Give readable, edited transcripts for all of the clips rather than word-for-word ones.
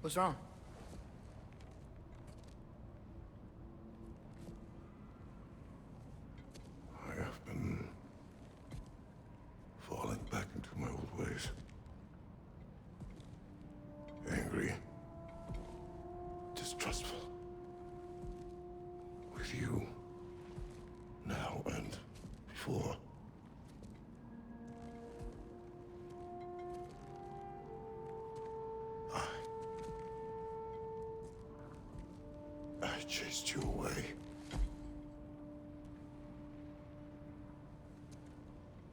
What's wrong? I have been falling back into my old ways. Angry. Distrustful. With you. Now and before. I chased you away.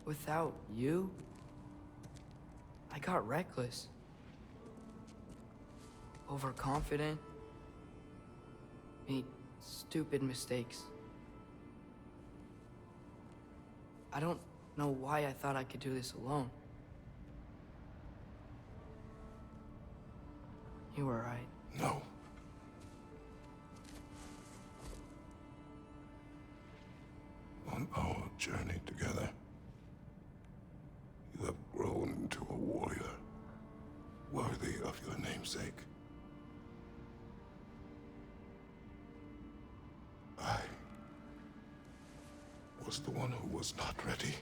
Without you, I got reckless. Overconfident. Made stupid mistakes. I don't know why I thought I could do this alone. You were right. No. On our journey together, you have grown into a warrior, worthy of your namesake. I was the one who was not ready.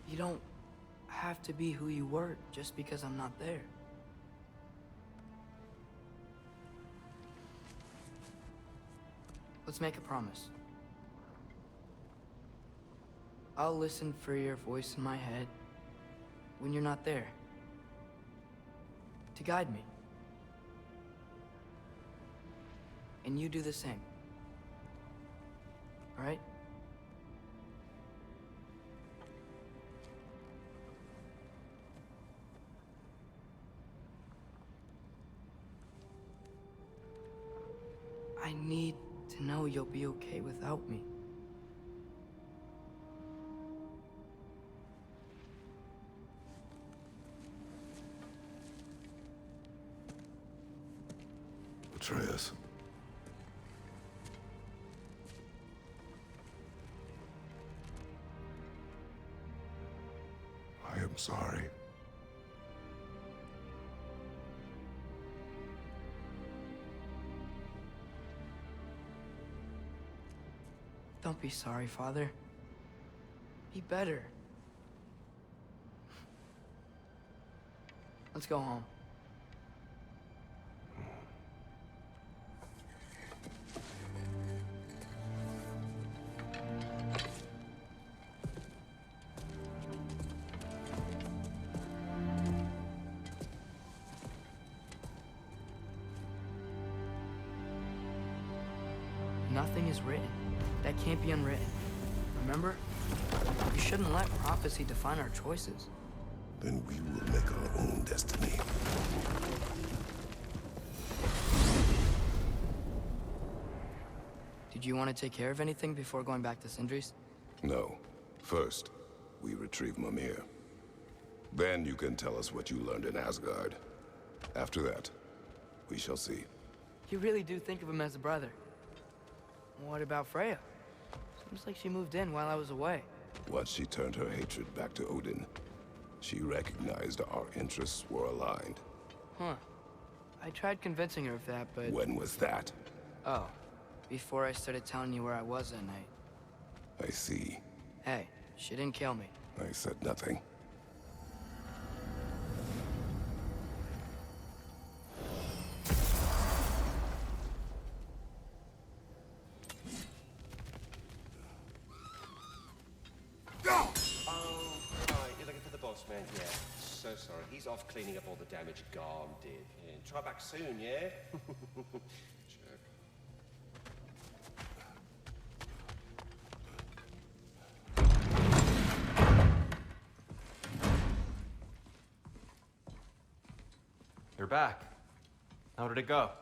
You don't have to be who you were just because I'm not there. Let's make a promise. I'll listen for your voice in my head when you're not there, to guide me. And you do the same. All right? I need to know you'll be okay without me. Atreus. I am sorry. Don't be sorry, Father. Be better. Let's go home. Nothing is written that can't be unwritten. Remember? We shouldn't let prophecy define our choices. Then we will make our own destiny. Did you want to take care of anything before going back to Sindri's? No. First, we retrieve Mimir. Then you can tell us what you learned in Asgard. After that, we shall see. You really do think of him as a brother. What about Freya? Seems like she moved in while I was away. Once she turned her hatred back to Odin, she recognized our interests were aligned. Huh. I tried convincing her of that, but... When was that? Oh. Before I started telling you where I was that night. I see. Hey, she didn't kill me. I said nothing. Man, yeah. So sorry. He's off cleaning up all the damage Garm did. Yeah. Try back soon, yeah? Jerk. You're back. How did it go?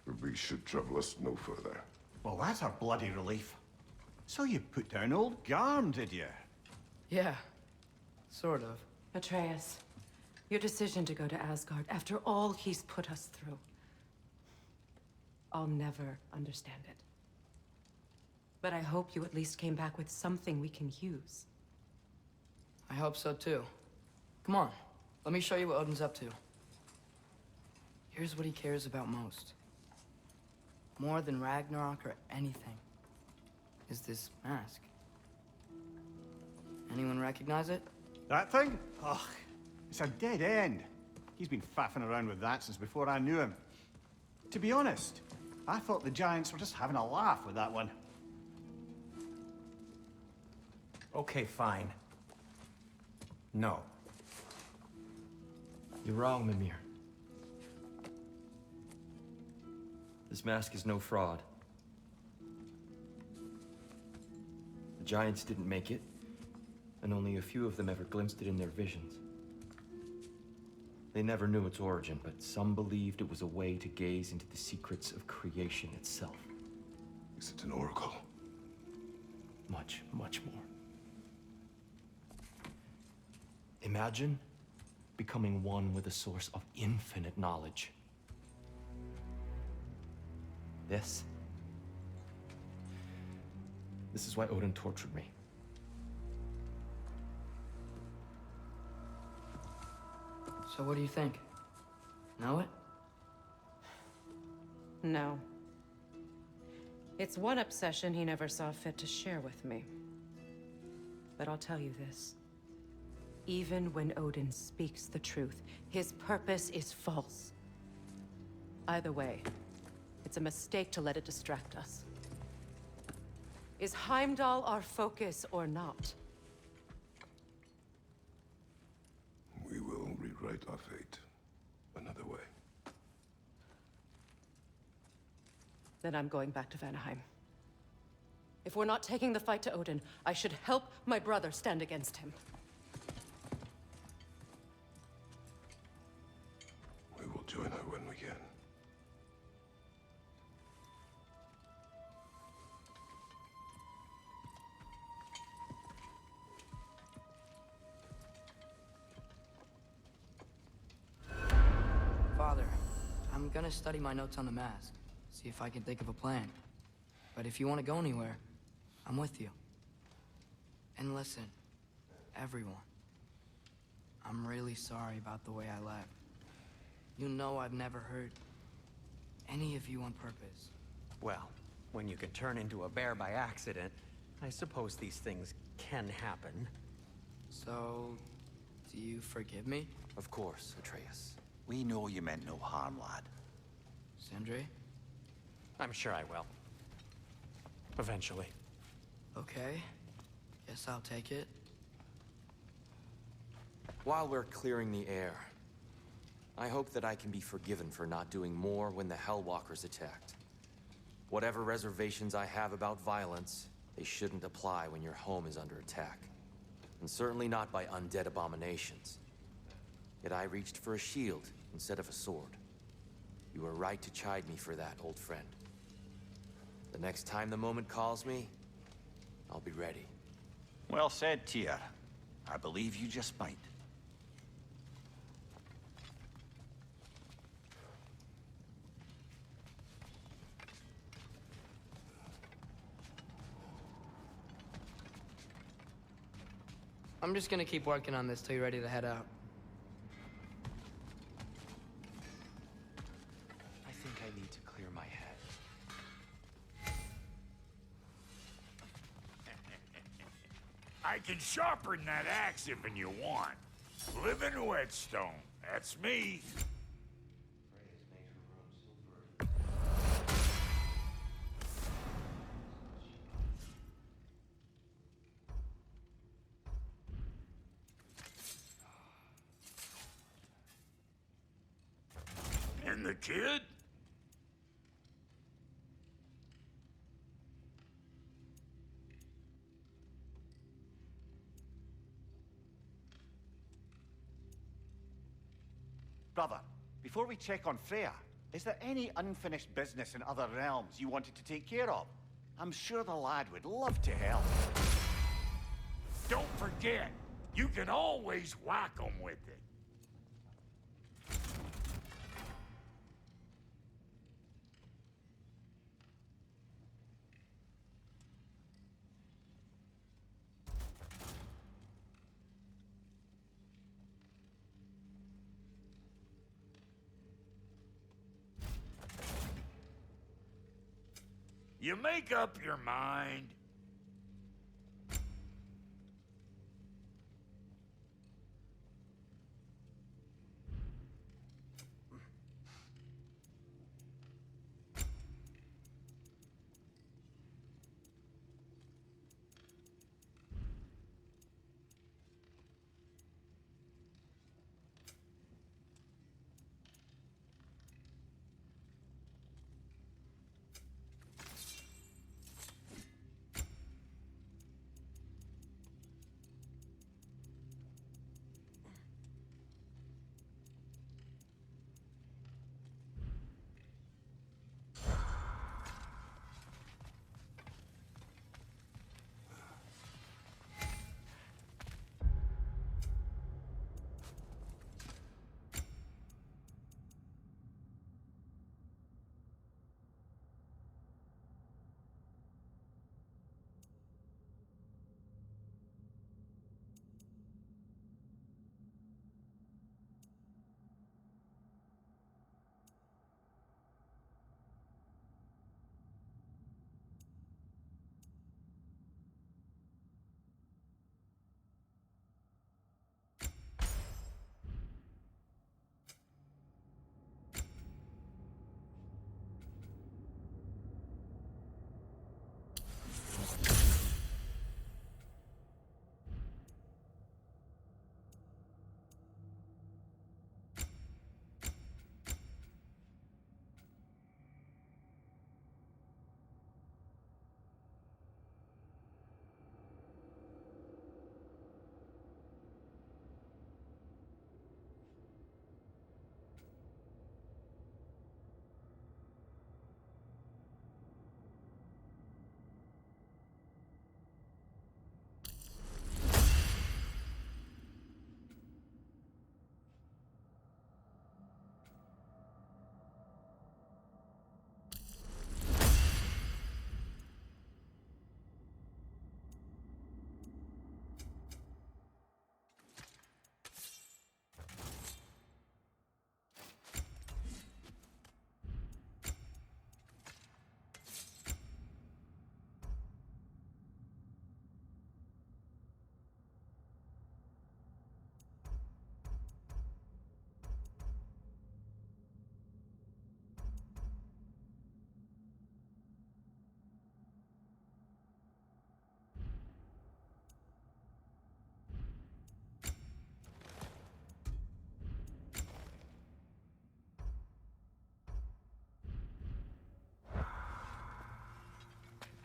The beast should trouble us no further. Well, that's a bloody relief. So you put down old Garm, did you? Yeah. Sort of. Atreus, your decision to go to Asgard after all he's put us through. I'll never understand it. But I hope you at least came back with something we can use. I hope so too. Come on, let me show you what Odin's up to. Here's what he cares about most. More than Ragnarok or anything. Is this mask. Anyone recognize it? That thing? Ugh, it's a dead end. He's been faffing around with that since before I knew him. To be honest, I thought the Giants were just having a laugh with that one. Okay, fine. No. You're wrong, Mimir. This mask is no fraud. The Giants didn't make it, and only a few of them ever glimpsed it in their visions. They never knew its origin, but some believed it was a way to gaze into the secrets of creation itself. Is it an oracle? Much, much more. Imagine becoming one with a source of infinite knowledge. This is why Odin tortured me. So what do you think? Know it? No. It's one obsession he never saw fit to share with me. But I'll tell you this. Even when Odin speaks the truth, his purpose is false. Either way, it's a mistake to let it distract us. Is Heimdall our focus or not? We will rewrite our fate another way. Then I'm going back to Vanaheim. If we're not taking the fight to Odin, I should help my brother stand against him. We will join her when we can. Father, I'm gonna study my notes on the mask. See if I can think of a plan. But if you want to go anywhere, I'm with you. And listen, everyone. I'm really sorry about the way I left. You know I've never hurt any of you on purpose. Well, when you can turn into a bear by accident, I suppose these things can happen. So, do you forgive me, Of course, Atreus. We know you meant no harm, lad. Sindri? I'm sure I will. Eventually. Okay. Guess I'll take it. While we're clearing the air, I hope that I can be forgiven for not doing more when the Hellwalkers attacked. Whatever reservations I have about violence, they shouldn't apply when your home is under attack. And certainly not by undead abominations. Yet I reached for a shield instead of a sword. You were right to chide me for that, old friend. The next time the moment calls me, I'll be ready. Well said, Tyr. I believe you just might. I'm just gonna keep working on this till you're ready to head out. I think I need to clear my head. I can sharpen that axe if you want. Live in Whetstone. That's me. And the kid? Brother, before we check on Freya, is there any unfinished business in other realms you wanted to take care of? I'm sure the lad would love to help. Don't forget, You can always whack 'em with it. You make up your mind.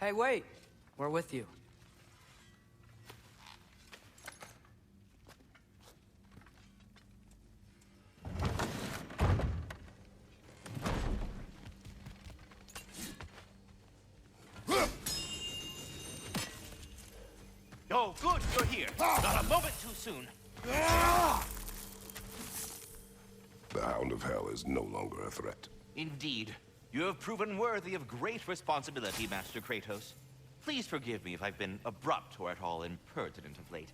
Hey, wait! We're with you. Oh, good, you're here. Not a moment too soon. The Hound of Hell is no longer a threat. Indeed. You have proven worthy of great responsibility, Master Kratos. Please forgive me if I've been abrupt or at all impertinent of late.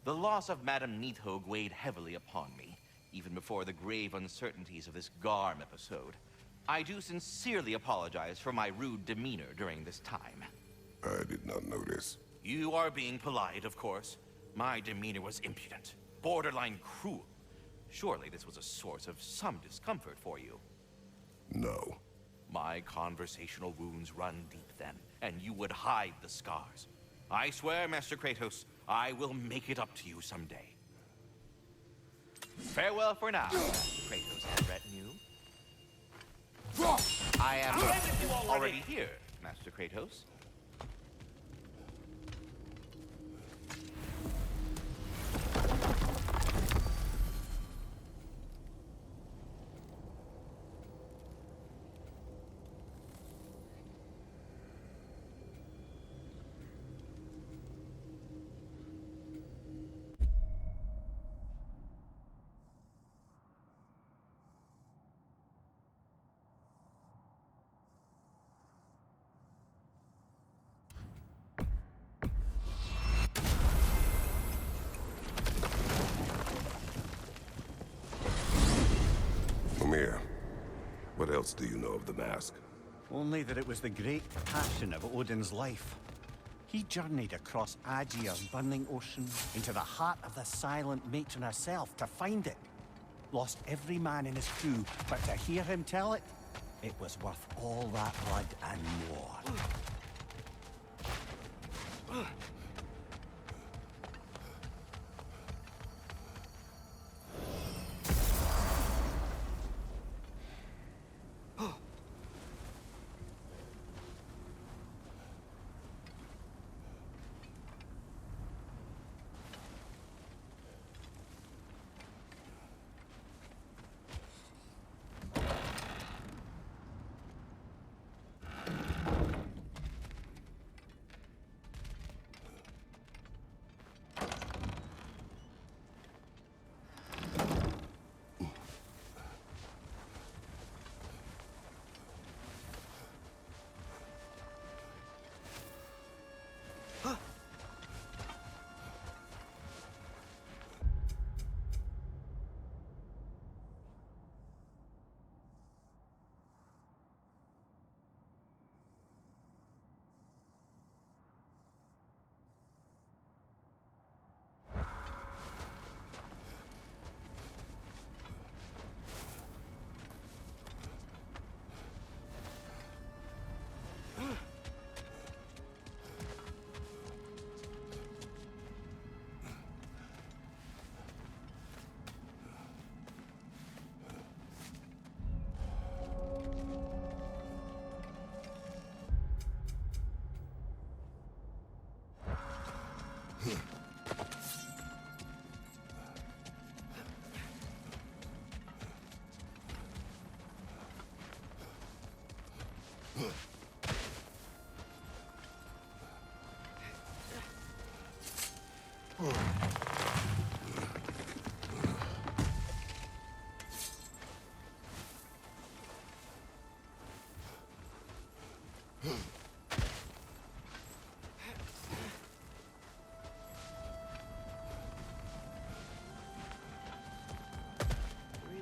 The loss of Madame Neathog weighed heavily upon me, even before the grave uncertainties of this Garm episode. I do sincerely apologize for my rude demeanor during this time. I did not notice. You are being polite, of course. My demeanor was impudent, borderline cruel. Surely this was a source of some discomfort for you. No. My conversational wounds run deep then, and you would hide the scars. I swear, Master Kratos, I will make it up to you someday. Farewell for now, Master Kratos and retinue. I am already here, Master Kratos. What else do you know of the mask? Only that it was the great passion of Odin's life. He journeyed across Aegir's burning ocean into the heart of the silent matron herself to find it. Lost every man in his crew, but to hear him tell it, it was worth all that blood and more.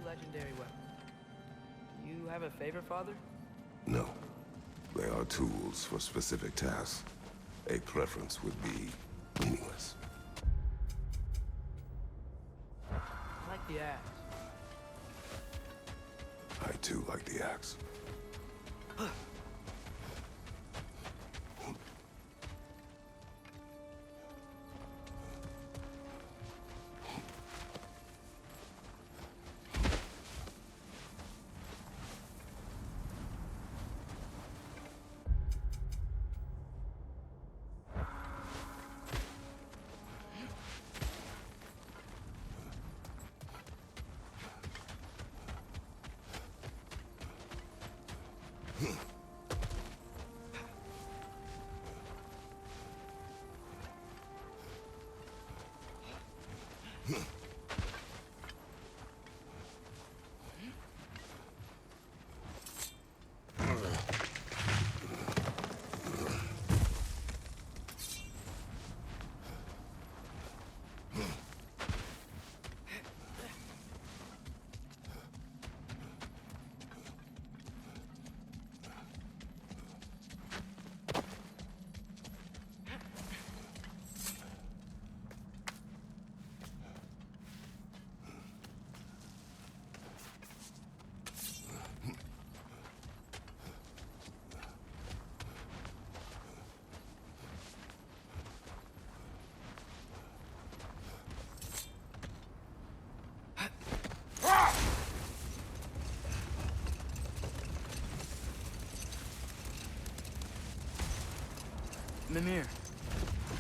Legendary weapon. Do you have a favorite, Father? No. They are tools for specific tasks. A preference would be meaningless. I like the axe. I too like the axe. Mimir,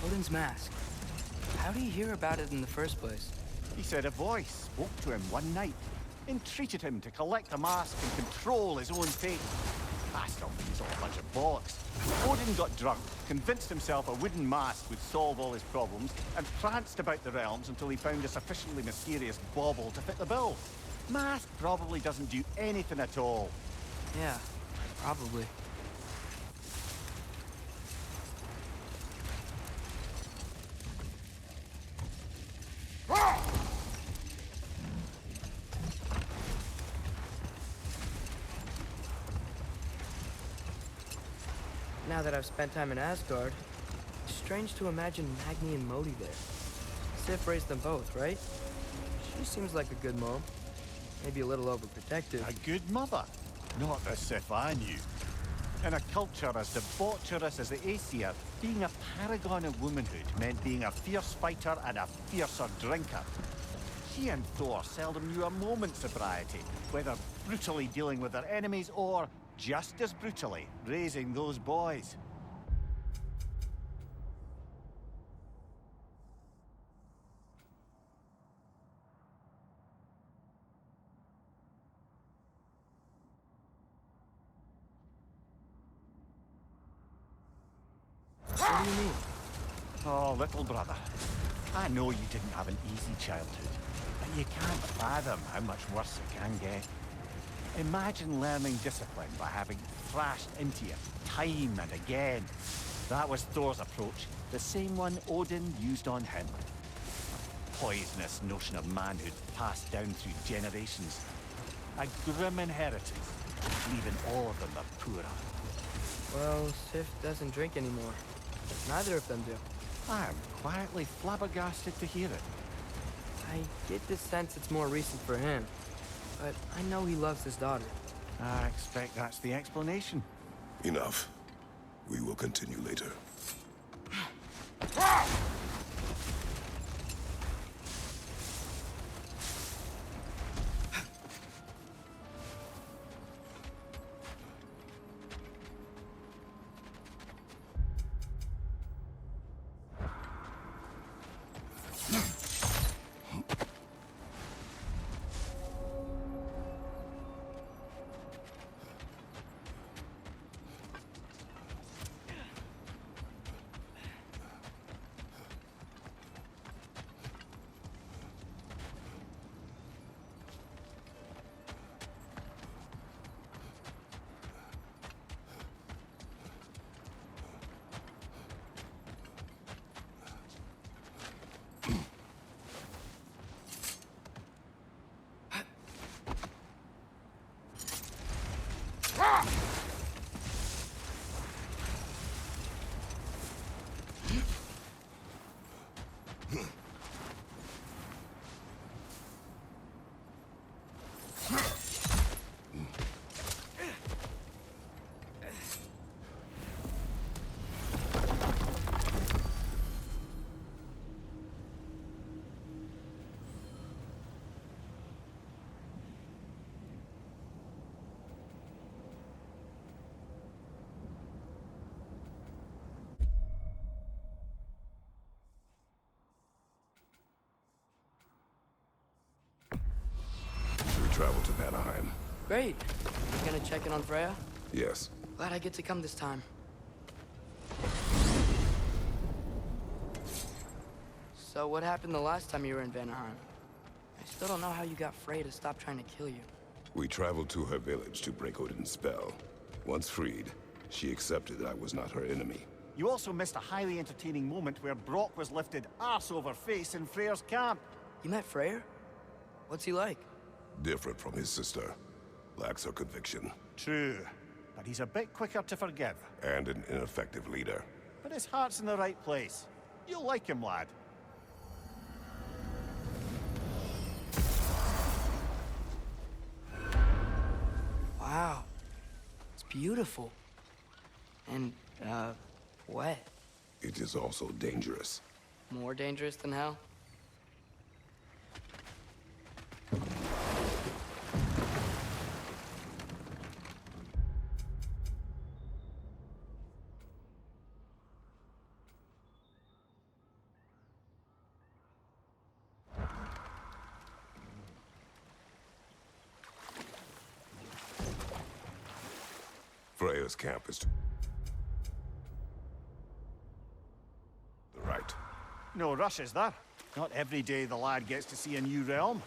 Odin's mask. How did he hear about it in the first place? He said a voice spoke to him one night, entreated him to collect the mask and control his own fate. I still think it's all a bunch of bollocks. Odin got drunk, convinced himself a wooden mask would solve all his problems, and pranced about the realms until he found a sufficiently mysterious bauble to fit the bill. Mask probably doesn't do anything at all. Yeah, probably. Now that I've spent time in Asgard, it's strange to imagine Magni and Modi there. Sif raised them both, right? She seems like a good mom. Maybe a little overprotective. A good mother. Not the Sif I knew. In a culture as debaucherous as the Aesir, being a paragon of womanhood meant being a fierce fighter and a fiercer drinker. She and Thor seldom knew a moment's sobriety, whether brutally dealing with their enemies or, just as brutally, raising those boys. What do you mean? Oh, little brother. I know you didn't have an easy childhood, but you can't fathom how much worse it can get. Imagine learning discipline by having thrashed into you time and again. That was Thor's approach, the same one Odin used on him. Poisonous notion of manhood passed down through generations. A grim inheritance, leaving all of them the poorer. Well, Sif doesn't drink anymore. Neither of them do. I am quietly flabbergasted to hear it. I get the sense it's more recent for him. But I know he loves his daughter. I expect that's the explanation. Enough. We will continue later. Travel to Vanaheim. Great. You gonna check in on Freya? Yes. Glad I get to come this time. So what happened the last time you were in Vanaheim? I still don't know how you got Freya to stop trying to kill you. We traveled to her village to break Odin's spell. Once freed, she accepted that I was not her enemy. You also missed a highly entertaining moment where Brock was lifted arse over face in Freyr's camp. You met Freyr? What's he like? Different from his sister. Lacks her conviction. True, but he's a bit quicker to forgive. And an ineffective leader. But his heart's in the right place. You'll like him, lad. Wow. It's beautiful. And, wet. It is also dangerous. More dangerous than hell? Freya's camp is to the right. No rush, is there? Not every day the lad gets to see a new realm.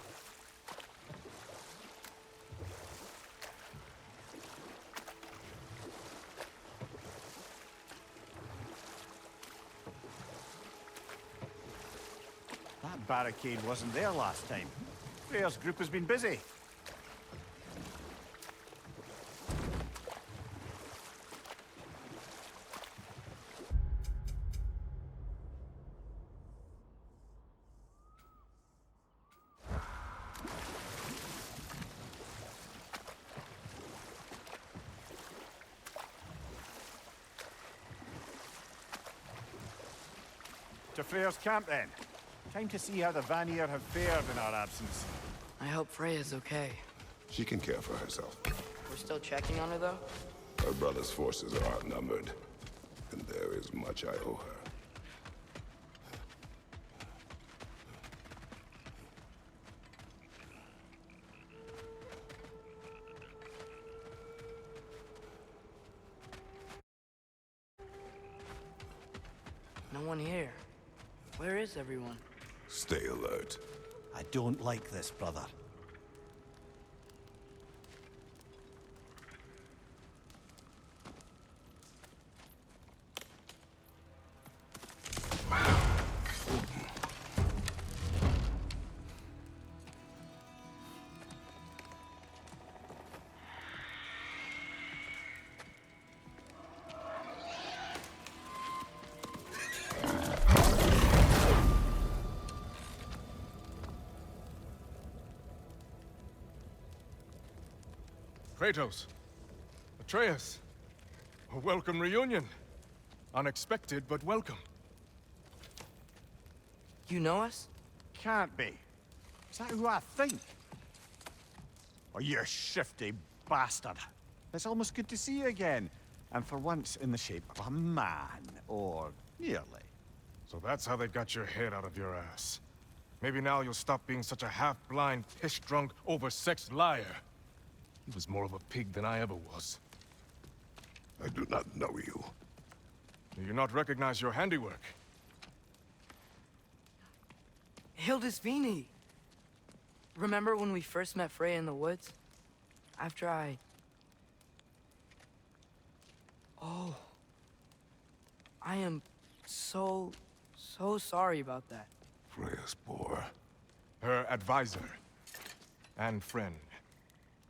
That barricade wasn't there last time. Freya's group has been busy. To Freyr's camp, then. Time to see how the Vanir have fared in our absence. I hope Freya's okay. She can care for herself. We're still checking on her, though? Her brother's forces are outnumbered, and there is much I owe her. No one here. Where is everyone? Stay alert. I don't like this, brother. Kratos. Atreus. A welcome reunion. Unexpected, but welcome. You know us? Can't be. Is that who I think? Oh, you shifty bastard. It's almost good to see you again. And for once in the shape of a man, or nearly. So that's how they got your head out of your ass. Maybe now you'll stop being such a half-blind, piss-drunk, oversexed liar. He was more of a pig than I ever was. I do not know you. Do you not recognize your handiwork? Hildisvini! Remember when we first met Freya in the woods? After I... Oh. I am so sorry about that. Freya's poor. Her advisor. And friend.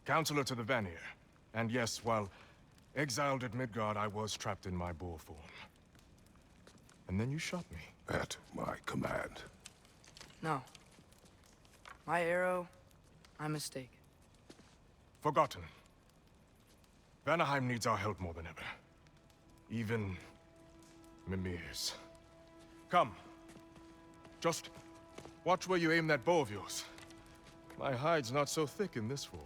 Counselor to the Vanir. And yes, while exiled at Midgard, I was trapped in my boar form. And then you shot me. At my command. No. My arrow, my mistake. Forgotten. Vanaheim needs our help more than ever. Even Mimir's. Come. Just watch where you aim that bow of yours. My hide's not so thick in this form.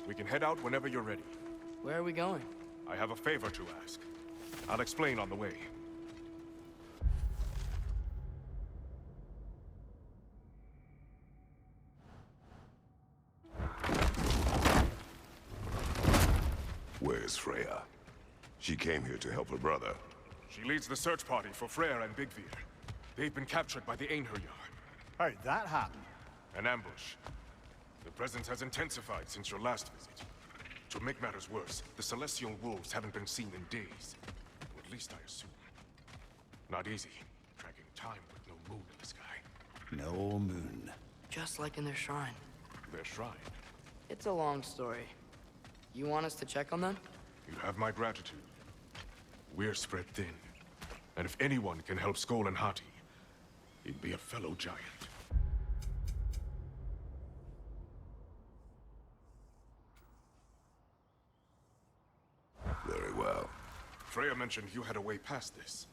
We can head out whenever you're ready. Where are we going? I have a favor to ask. I'll explain on the way. Where's Freya? She came here to help her brother. She leads the search party for Freyr and Bigvir. They've been captured by the Einherjar. How'd that happen? An ambush. The presence has intensified since your last visit. To make matters worse, the Celestial Wolves haven't been seen in days. Or at least I assume. Not easy, tracking time with no moon in the sky. No moon. Just like in their shrine. Their shrine. It's a long story. You want us to check on them? You have my gratitude. We're spread thin. And if anyone can help Skoll and Hati, he'd be a fellow giant. Very well. Freya mentioned you had a way past this.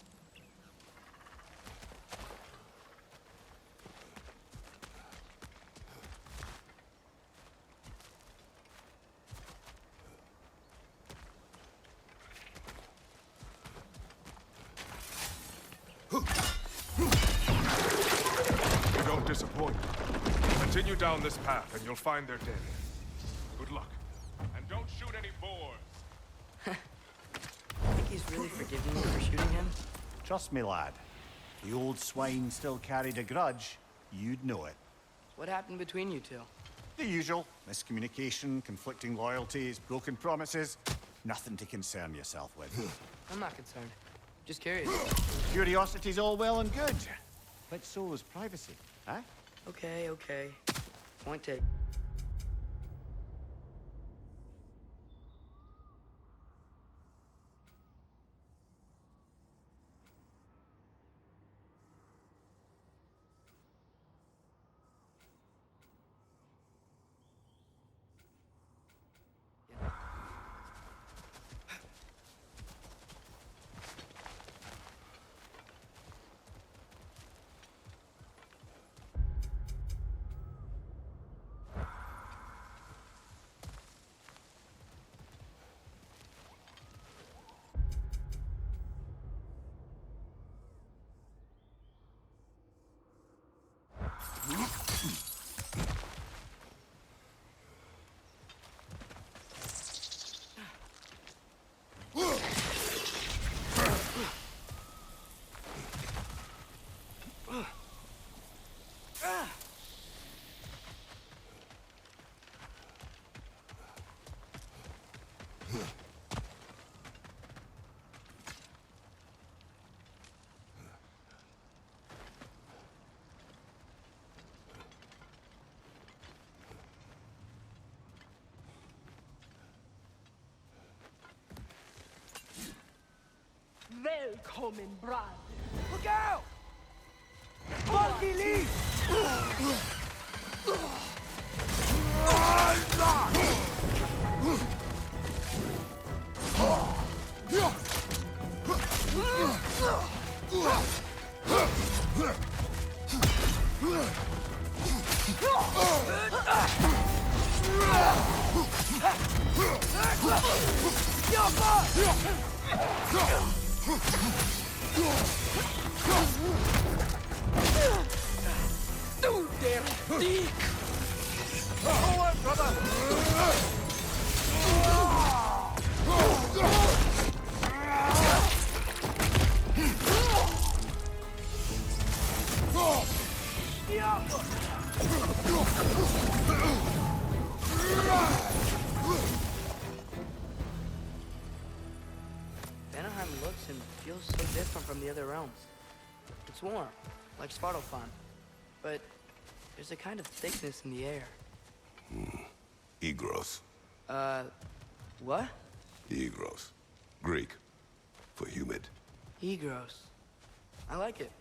You don't disappoint. Continue down this path and you'll find their dead. Good luck. And don't shoot any boars. I think he's really forgiving me for shooting him. Trust me, lad. If the old swine still carried a grudge, you'd know it. What happened between you two? The usual. Miscommunication, conflicting loyalties, broken promises. Nothing to concern yourself with. I'm not concerned. Just curious. Curiosity's all well and good. But so is privacy, huh? Okay, okay. Point taken. Willkommen, Brad. Look out! Monkey lead! Du der Stieg! Forward, brother! Vanaheim looks and feels so different from the other realms. It's warm, like Svartalfheim, but there's a kind of thickness in the air. Egros. What? Egros. Greek. For humid. Egros. I like it.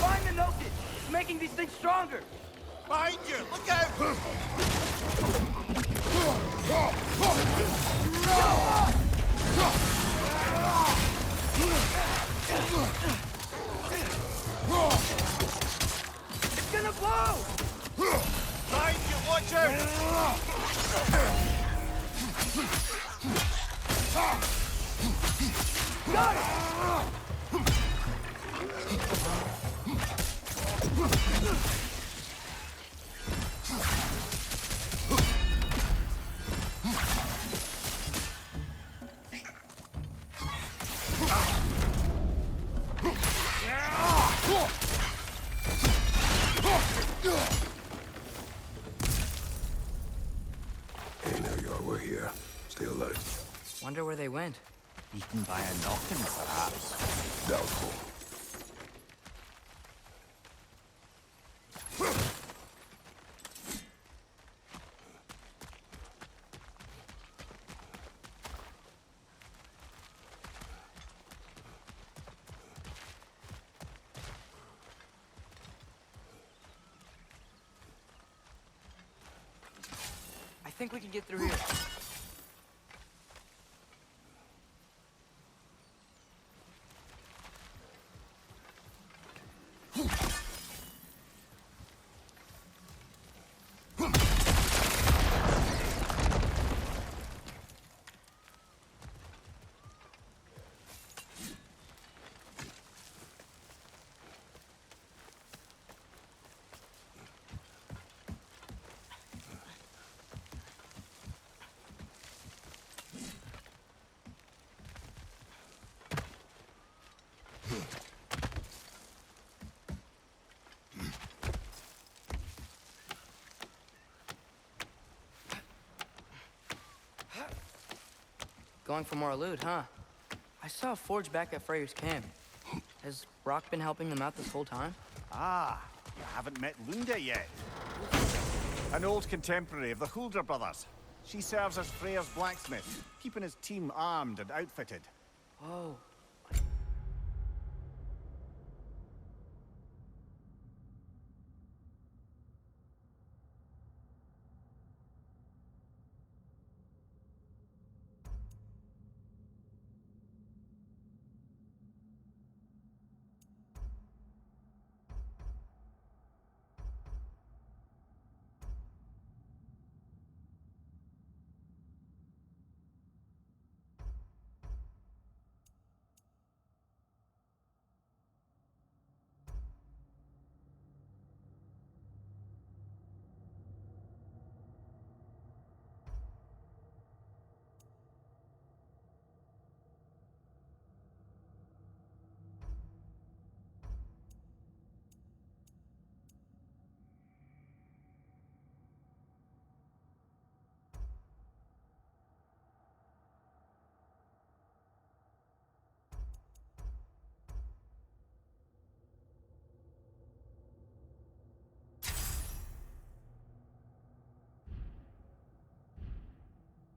Find the Noki! It's making these things stronger! Behind you! Look out! It's gonna blow! Behind you! Watch out! Got it! Hey, now you all were here. Stay alert. Wonder where they went. Eaten by a knocking, perhaps. Doubtful. I think we can get through here. Going for more loot, huh? I saw a forge back at Freyr's camp. Has Rock been helping them out this whole time? Ah, you haven't met Lunda yet. An old contemporary of the Hulder brothers. She serves as Freyr's blacksmith, keeping his team armed and outfitted. Oh.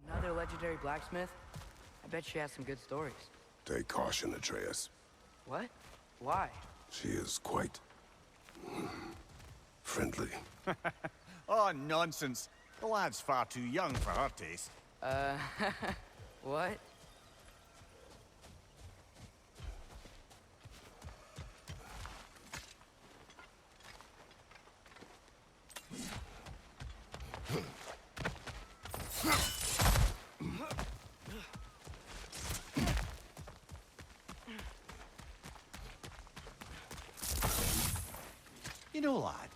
Another legendary blacksmith? I bet she has some good stories. Take caution, Atreus. What? Why? She is quite... friendly. Oh, nonsense. The lad's far too young for her taste. What? You know, lad,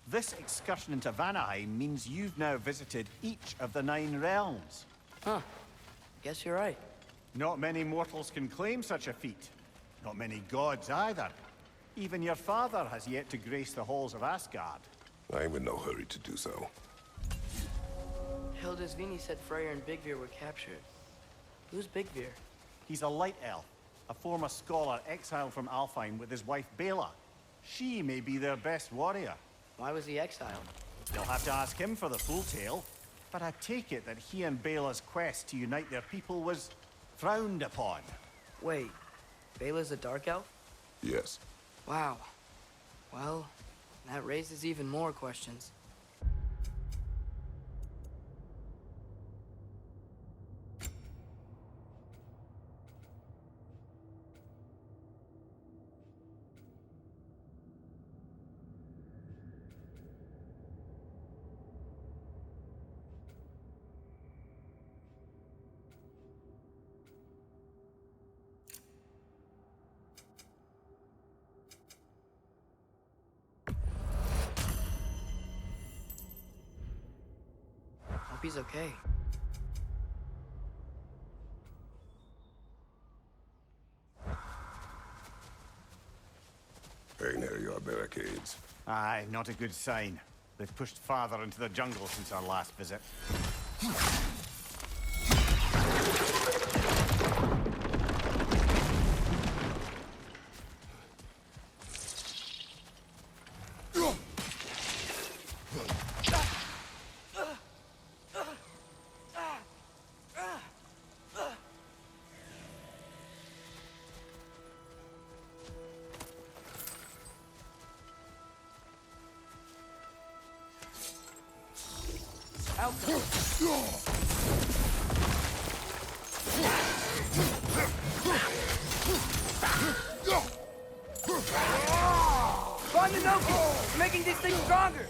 this excursion into Vanaheim means you've now visited each of the 9 realms. Huh. Guess you're right. Not many mortals can claim such a feat. Not many gods either. Even your father has yet to grace the halls of Asgard. I'm in no hurry to do so. Hildisvini said Freyr and Bigvir were captured. Who's Bigvir? He's a light elf, a former scholar exiled from Alfheim with his wife Bela. She may be their best warrior. Why was he exiled? You'll have to ask him for the full tale, but I take it that he and Bela's quest to unite their people was frowned upon. Wait, Bela's a dark elf? Yes. Wow. Well, that raises even more questions. Hope he's okay. Very near your barricades. Aye, not a good sign. They've pushed farther into the jungle since our last visit. Find the Noki! We're making these things stronger!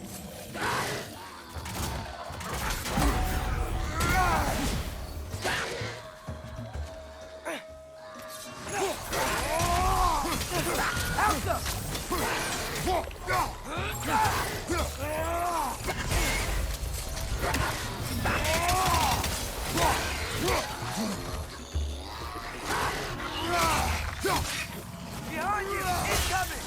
Behind you! Incoming!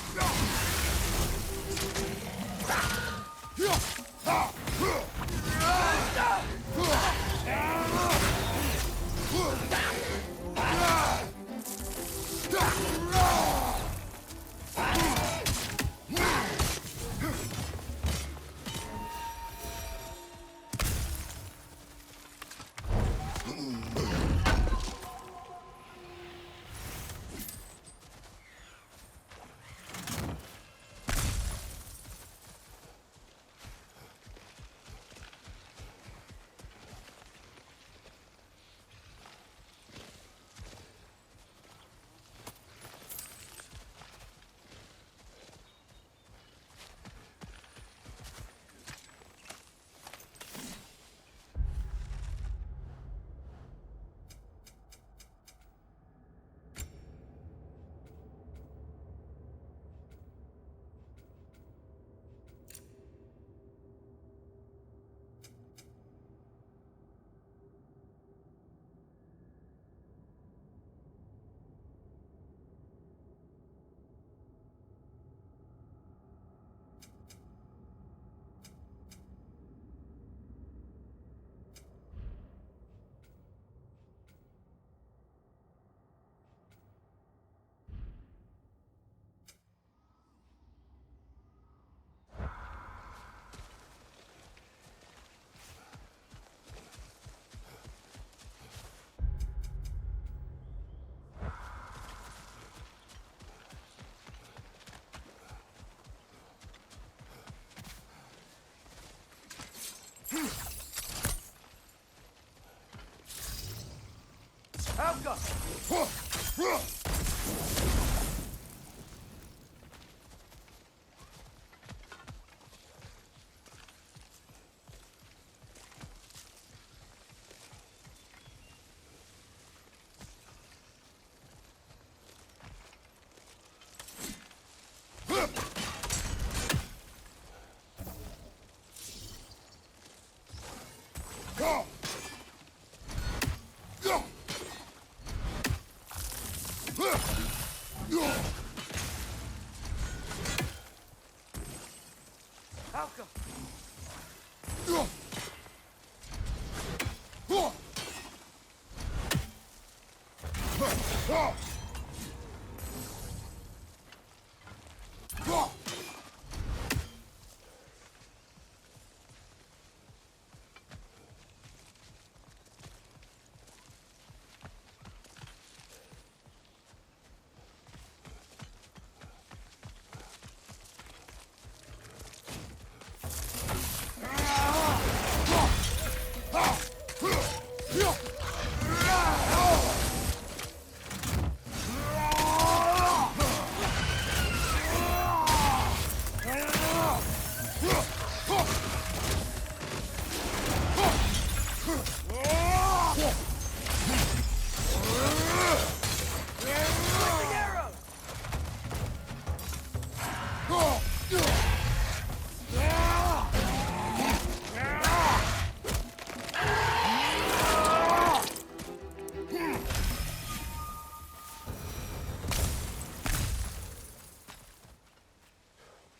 Alka!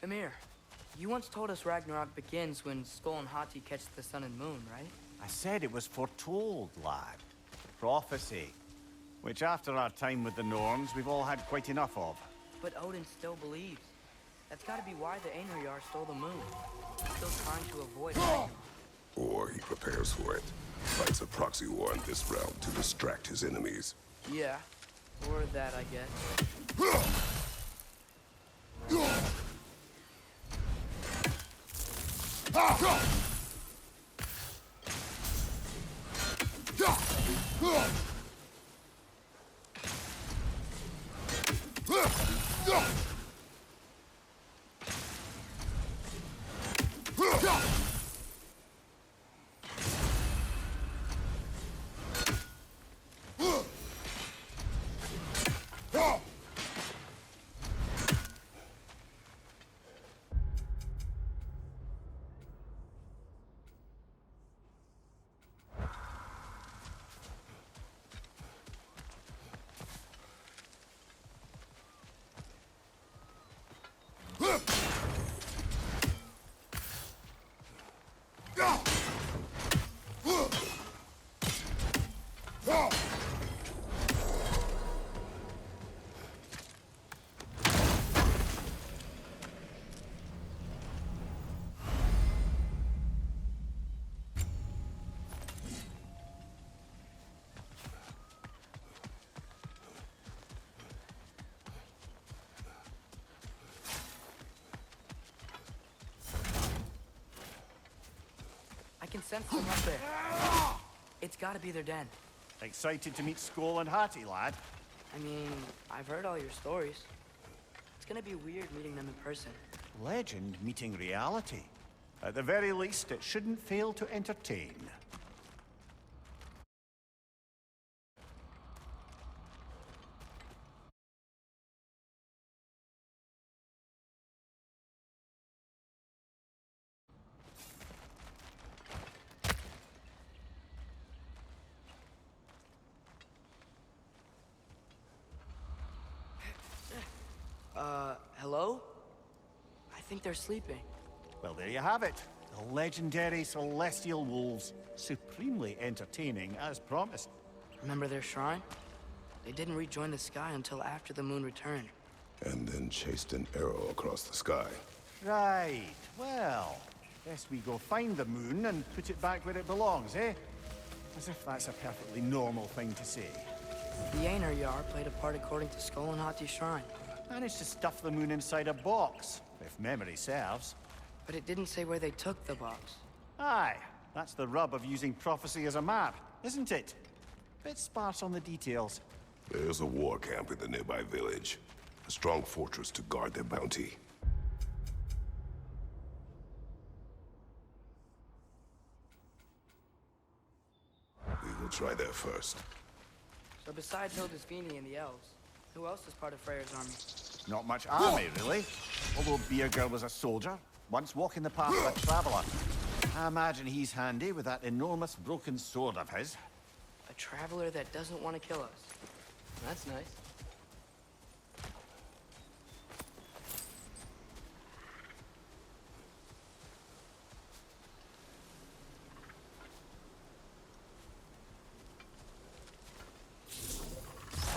Amir, you once told us Ragnarok begins when Skull and Hati catch the sun and moon, right? I said it was foretold, lad. Prophecy. Which after our time with the Norns, we've all had quite enough of. But Odin still believes. That's gotta be why the Einherjar stole the moon. He's still trying to avoid Ragnarok. Or he prepares for it. Fights a proxy war in this realm to distract his enemies. Yeah, or that, I guess. I can sense them up there. It's gotta be their den. Excited to meet Skull and Hati, lad? I mean, I've heard all your stories. It's gonna be weird meeting them in person. Legend meeting reality. At the very least, it shouldn't fail to entertain. Hello? I think they're sleeping. Well, there you have it. The legendary celestial wolves. Supremely entertaining, as promised. Remember their shrine? They didn't rejoin the sky until after the moon returned. And then chased an arrow across the sky. Right. Well, guess we go find the moon and put it back where it belongs, eh? As if that's a perfectly normal thing to say. The Einherjar played a part according to Skull and Hati's shrine. Managed to stuff the moon inside a box, if memory serves. But it didn't say where they took the box. Aye, that's the rub of using prophecy as a map, isn't it? Bit sparse on the details. There's a war camp in the nearby village. A strong fortress to guard their bounty. We will try there first. So besides Hildisvini and the elves, who else is part of Freyr's army? Not much army, really. Although Birger was a soldier, once walking the path of a traveler. I imagine he's handy with that enormous broken sword of his. A traveler that doesn't want to kill us. That's nice.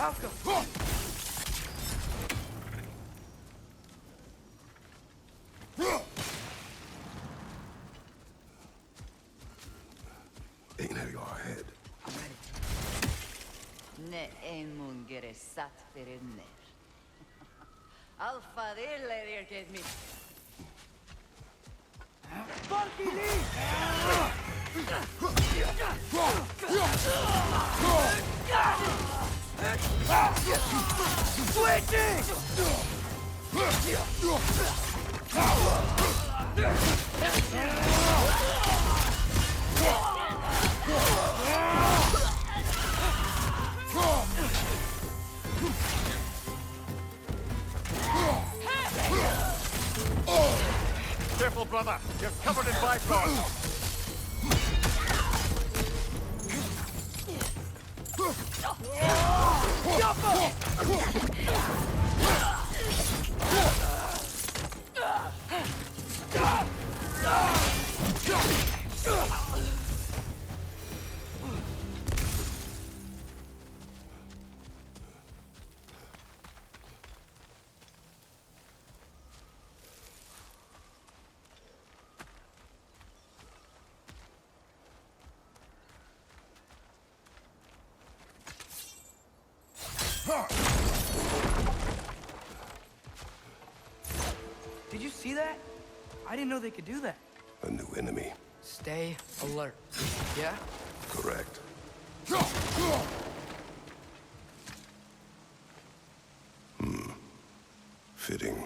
How come? Ain't it your head? Ne emun geresat ferinner. Alfa dille dirket mit. Funky Lee! Switching! Careful, brother. You're covered in bygones. Did you see that? I didn't know they could do that. A new enemy. Stay alert. Yeah? Correct. Fitting.